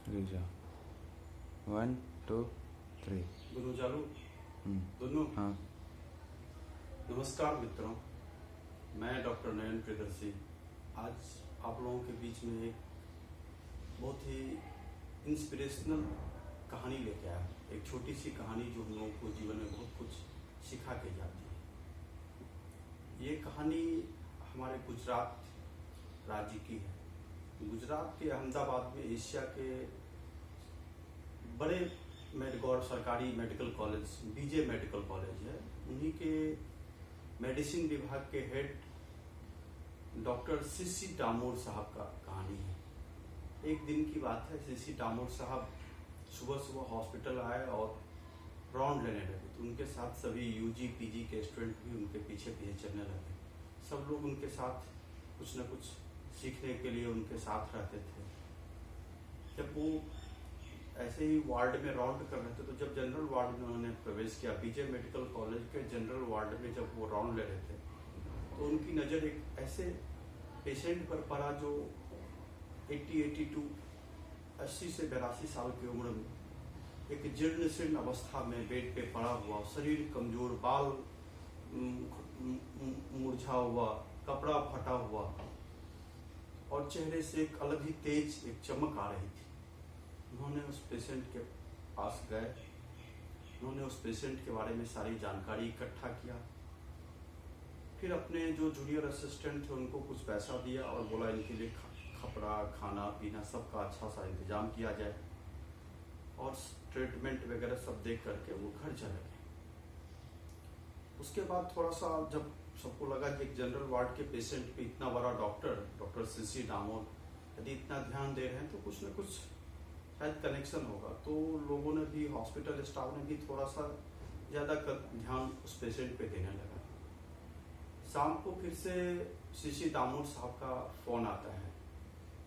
Lisa 1 2 3 दोनों चालू दोनों। हाँ। नमस्कार मित्रों, मैं डॉक्टर नयन प्रियदर्शी आज आप लोगों के बीच में एक बहुत ही इंस्पिरेशनल कहानी लेके आया। एक छोटी सी कहानी जो हम लोगों को जीवन में बहुत कुछ सिखा के जाती है। ये कहानी हमारे गुजरात राज्य की है। गुजरात के अहमदाबाद में एशिया के बड़े मेडगौर सरकारी medical college BJ medical college है, उन्हीं के मेडिसिन विभाग के हेड डॉक्टर सीसी डामोर साहब का कहानी है। एक दिन की बात है, सीसी डामोर साहब सुबह सुबह हॉस्पिटल आए और राउंड लेने लगे, तो उनके साथ सभी यूजी पीजी के स्टूडेंट भी उनके पीछे पीछे चलने लगे। सब लोग उनके साथ कुछ न कुछ सीखने के लिए उनके साथ रहते थे। जब वो ऐसे ही वार्ड में राउंड कर रहे थे, तो जब जनरल वार्ड में उन्होंने प्रवेश किया, बीजे मेडिकल कॉलेज के जनरल वार्ड में जब वो राउंड ले रहे थे, तो उनकी नज़र एक ऐसे पेशेंट पर पड़ा जो 80 से 82 साल की उम्र में एक जीर्ण शीर्ण अवस्था में बेड पे पड़ा हुआ, शरीर कमजोर, बाल मुरझा हुआ, कपड़ा फटा हुआ और चेहरे से एक अलग ही तेज एक चमक आ रही थी। उन्होंने उस पेशेंट के पास गए, उन्होंने उस पेशेंट के बारे में सारी जानकारी इकट्ठा किया, फिर अपने जो जूनियर असिस्टेंट थे उनको कुछ पैसा दिया और बोला इनके लिए कपड़ा खाना पीना सबका अच्छा सा इंतजाम किया जाए, और ट्रीटमेंट वगैरह सब देख करके वो घर चले गए। उसके बाद थोड़ा सा जब सबको लगा कि एक जनरल वार्ड के पेशेंट पे इतना बड़ा डॉक्टर सीसी डामोर यदि इतना ध्यान दे रहे हैं तो कुछ न कुछ शायद कनेक्शन होगा, तो लोगों ने भी, हॉस्पिटल स्टाफ ने भी थोड़ा सा ज़्यादा ध्यान उस पेशेंट पे देने लगा। शाम को फिर से सीसी डामोर साहब का फ़ोन आता है,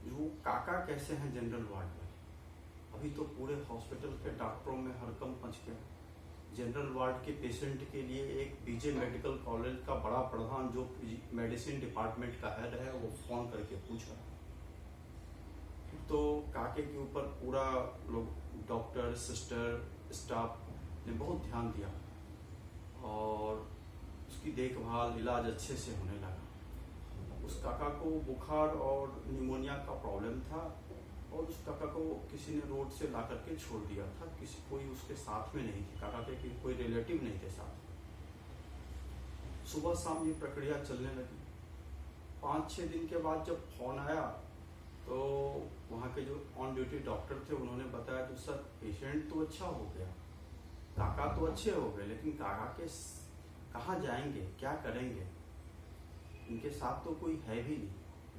वो काका कैसे हैं जनरल वार्ड में। अभी तो पूरे हॉस्पिटल के डॉक्टरों में हड़कंप मच गया। जनरल वार्ड के पेशेंट के लिए एक बीजे मेडिकल कॉलेज का बड़ा प्रधान जो मेडिसिन डिपार्टमेंट का हेड है वो फ़ोन करके पूछा, तो काके के ऊपर पूरा लोग, डॉक्टर, सिस्टर, स्टाफ ने बहुत ध्यान दिया और उसकी देखभाल, इलाज अच्छे से होने लगा। उस काका को बुखार और निमोनिया का प्रॉब्लम था और उस काका को किसी ने रोड से ला करके छोड़ दिया था, कोई उसके साथ में नहीं थी, काका के कोई रिलेटिव नहीं थे साथ। सुबह शाम ये प्रक्रिया चलने लगी। 5-6 दिन के बाद जब फोन आया तो वहाँ के जो ऑन ड्यूटी डॉक्टर थे उन्होंने बताया कि सर पेशेंट तो अच्छा हो गया, काका तो अच्छे हो गए, लेकिन काका के कहाँ जाएंगे, क्या करेंगे, इनके साथ तो कोई है भी नहीं,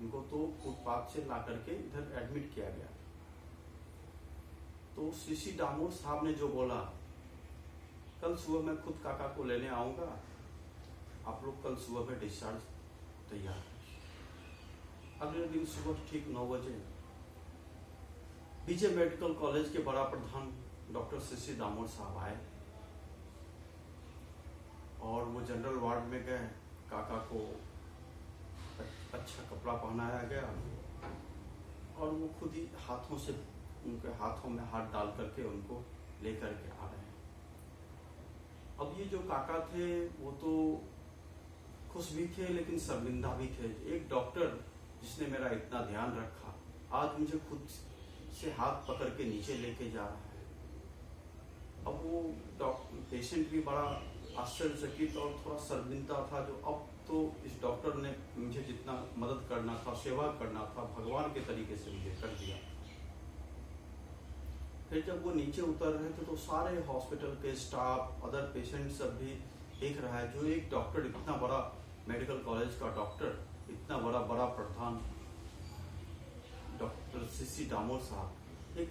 इनको तो फुटपाथ से ला करके इधर एडमिट किया गया। तो सीसी डामोर साहब ने जो बोला, कल सुबह मैं खुद काका को लेने आऊँगा, आप लोग कल सुबह में डिस्चार्ज तैयार। अगले दिन सुबह ठीक 9 बजे बीजे मेडिकल कॉलेज के बड़ा प्रधान डॉक्टर सीसी डामोर साहब आए और वो जनरल वार्ड में गए। काका को अच्छा कपड़ा पहनाया गया और वो खुद ही हाथों से, उनके हाथों में हाथ डाल करके उनको लेकर के आ रहे हैं। अब ये जो काका थे वो तो खुश भी थे लेकिन शर्मिंदा भी थे। एक डॉक्टर जिसने मेरा इतना ध्यान रखा आज मुझे खुद से हाथ पकड़ के नीचे लेके जा रहा है। अब वो पेशेंट भी बड़ा आश्चर्यचकित और थोड़ा शर्मिंदा था, जो अब तो इस डॉक्टर ने मुझे जितना मदद करना था, सेवा करना था, भगवान के तरीके से मुझे कर दिया। फिर जब वो नीचे उतर रहे थे तो सारे हॉस्पिटल के स्टाफ, अदर पेशेंट सब भी देख रहा है, जो एक डॉक्टर, इतना बड़ा मेडिकल कॉलेज का डॉक्टर, इतना बड़ा प्रधान डॉक्टर सीसी डामोर साहब एक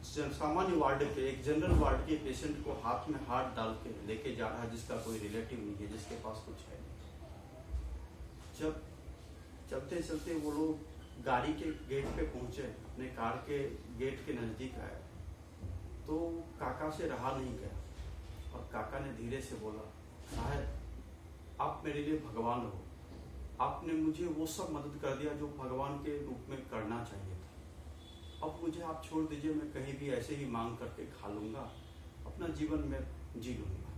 सामान्य वार्ड के, एक जनरल वार्ड के पेशेंट को हाथ में हाथ डाल के लेके जा रहा है, जिसका कोई रिलेटिव नहीं है, जिसके पास कुछ है नहीं। जब चलते चलते वो लोग गाड़ी के गेट पे पहुंचे, अपने कार के गेट के नजदीक आए, तो काका से रहा नहीं गया और काका ने धीरे से बोला, साहब आप मेरे लिए भगवान हो, आपने मुझे वो सब मदद कर दिया जो भगवान के रूप में करना चाहिए था। अब मुझे आप छोड़ दीजिए, मैं कहीं भी ऐसे ही मांग करके खा लूँगा, अपना जीवन में जी लूँगा।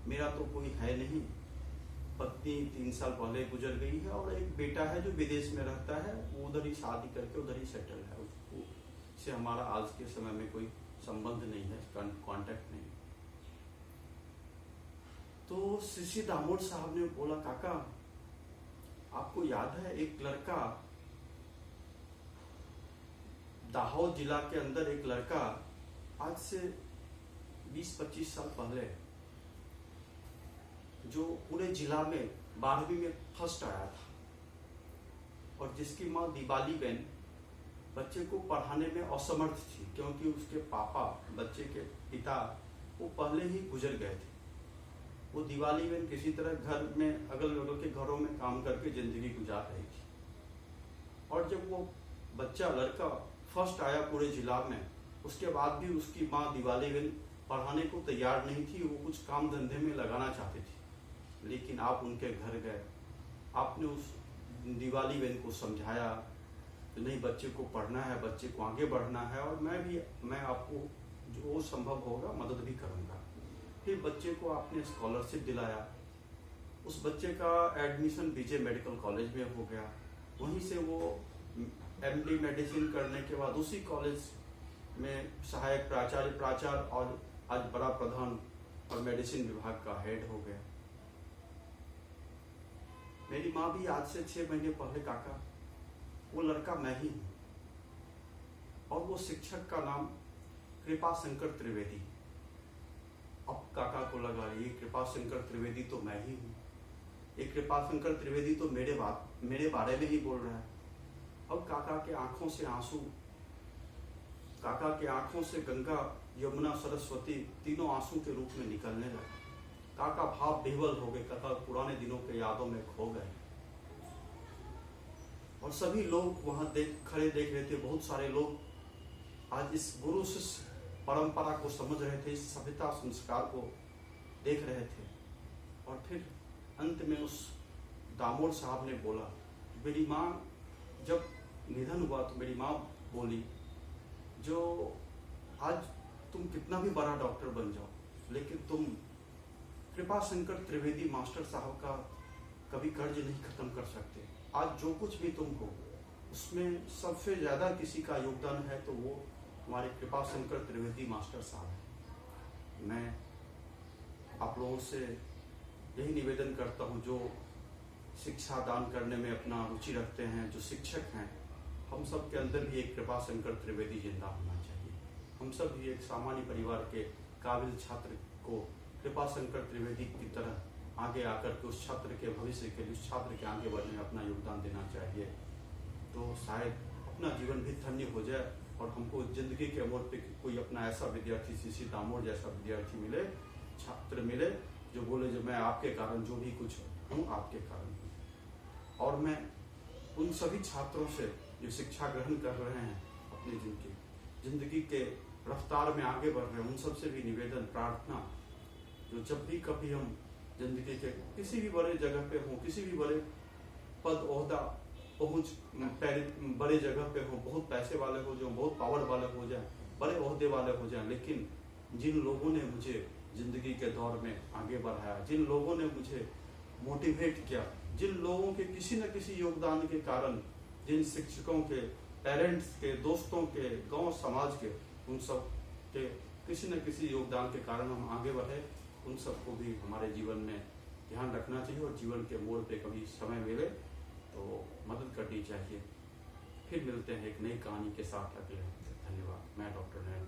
मेरा तो कोई है नहीं, पत्नी 3 साल पहले गुजर गई है और एक बेटा है जो विदेश में रहता है, वो उधर ही शादी करके उधर ही सेटल है। उसको से हमारा आज के समय में कोई संबंध नहीं है, कांटेक्ट नहीं। तो सीसी दामोद साहब ने बोला, काका आपको याद है एक लड़का, दाहोद जिला के अंदर एक लड़का आज से 20-25 साल पहले जो पूरे जिला में 12वीं में फर्स्ट आया था और जिसकी माँ दीवाली बहन बच्चे को पढ़ाने में असमर्थ थी, क्योंकि उसके पापा, बच्चे के पिता, वो पहले ही गुजर गए थे। वो दिवाली बहन किसी तरह घर में अगल बगल के घरों में काम करके जिंदगी गुजार रही थी। और जब वो बच्चा लड़का फर्स्ट आया पूरे जिला में, उसके बाद भी उसकी माँ दिवाली बहन पढ़ाने को तैयार नहीं थी। वो कुछ काम धंधे में लगाना चाहती थी, लेकिन आप उनके घर गए, आपने उस दिवाली बहन को समझाया कि नहीं, बच्चे को पढ़ना है, बच्चे को आगे बढ़ना है, और मैं आपको जो संभव होगा मदद भी करूँगा। फिर बच्चे को आपने स्कॉलरशिप दिलाया, उस बच्चे का एडमिशन बीजे मेडिकल कॉलेज में हो गया। वहीं से वो MD मेडिसिन करने के बाद उसी कॉलेज में सहायक प्राचार्य और आज बड़ा प्रधान और मेडिसिन विभाग का हेड हो गया। मेरी माँ भी आज से 6 महीने पहले, काका वो लड़का मैं ही हूँ, और वो शिक्षक का नाम कृपा शंकर त्रिवेदी। अब काका को लगा ये कृपा शंकर त्रिवेदी तो मैं ही हूँ, ये कृपा शंकर त्रिवेदी तो मेरे बारे में ही बोल रहा है। अब काका के आंखों से आंसू, काका के आंखों से गंगा, यमुना, सरस्वती तीनों आंसू के रूप में निकलने लगे। काका भाव विह्वल हो गए, काका पुराने दिनों के यादों में खो गए। और सभी लोग वहां खड़े देख रहे थे। बहुत सारे लोग आज इस गुरु शिष्य परंपरा को समझ रहे थे, इस सभ्यता संस्कार को देख रहे थे। और फिर अंत में उस दामोद साहब ने बोला, मेरी माँ जब निधन हुआ तो मेरी माँ बोली, जो आज तुम कितना भी बड़ा डॉक्टर बन जाओ, लेकिन तुम कृपा शंकर त्रिवेदी मास्टर साहब का कभी कर्ज नहीं खत्म कर सकते। आज जो कुछ भी तुम हो, उसमें सबसे ज्यादा किसी का योगदान है तो वो हमारे कृपा शंकर त्रिवेदी मास्टर साहब है। मैं आप लोगों से यही निवेदन करता हूँ, जो शिक्षा दान करने में अपना रुचि रखते हैं, जो शिक्षक हैं, हम सब के अंदर भी एक कृपा शंकर त्रिवेदी जिंदा होना चाहिए। हम सब भी एक सामान्य परिवार के काबिल छात्र को कृपा शंकर त्रिवेदी की तरह आगे आकर के उस छात्र के भविष्य के लिए, उस छात्र के आगे बढ़ने में अपना योगदान देना चाहिए। तो शायद अपना जीवन भी धन्य हो जाए और हमको जिंदगी के मोड़ पे कोई अपना ऐसा विद्यार्थी, सीसी दामोद जैसा विद्यार्थी मिले, छात्र मिले, जो बोले जो मैं आपके कारण जो भी कुछ हूँ आपके कारण हूँ। और मैं उन सभी छात्रों से जो शिक्षा ग्रहण कर रहे हैं, अपनी जिंदगी के रफ्तार में आगे बढ़ रहे हैं, उन सबसे भी निवेदन, प्रार्थना, जो जब भी कभी हम जिंदगी के किसी भी बड़े जगह पे हों, किसी भी बड़े पद ओहदा पहुंच बड़े जगह पे हो, बहुत पैसे वाले हो जाए, बहुत पावर वाले हो जाए, बड़े ओहदे वाले हो जाए, लेकिन जिन लोगों ने मुझे जिंदगी के दौर में आगे बढ़ाया, जिन लोगों ने मुझे मोटिवेट किया, जिन लोगों के किसी न किसी योगदान के कारण, जिन शिक्षकों के, पेरेंट्स के, दोस्तों के, गांव समाज के, उन सब के किसी न किसी योगदान के कारण हम आगे बढ़े, उन सबको भी हमारे जीवन में ध्यान रखना चाहिए और जीवन के मोड़ पे कभी समय मिले तो मदद करनी चाहिए। फिर मिलते हैं एक नई कहानी के साथ अगले हफ्ते। धन्यवाद। मैं डॉक्टर नयन।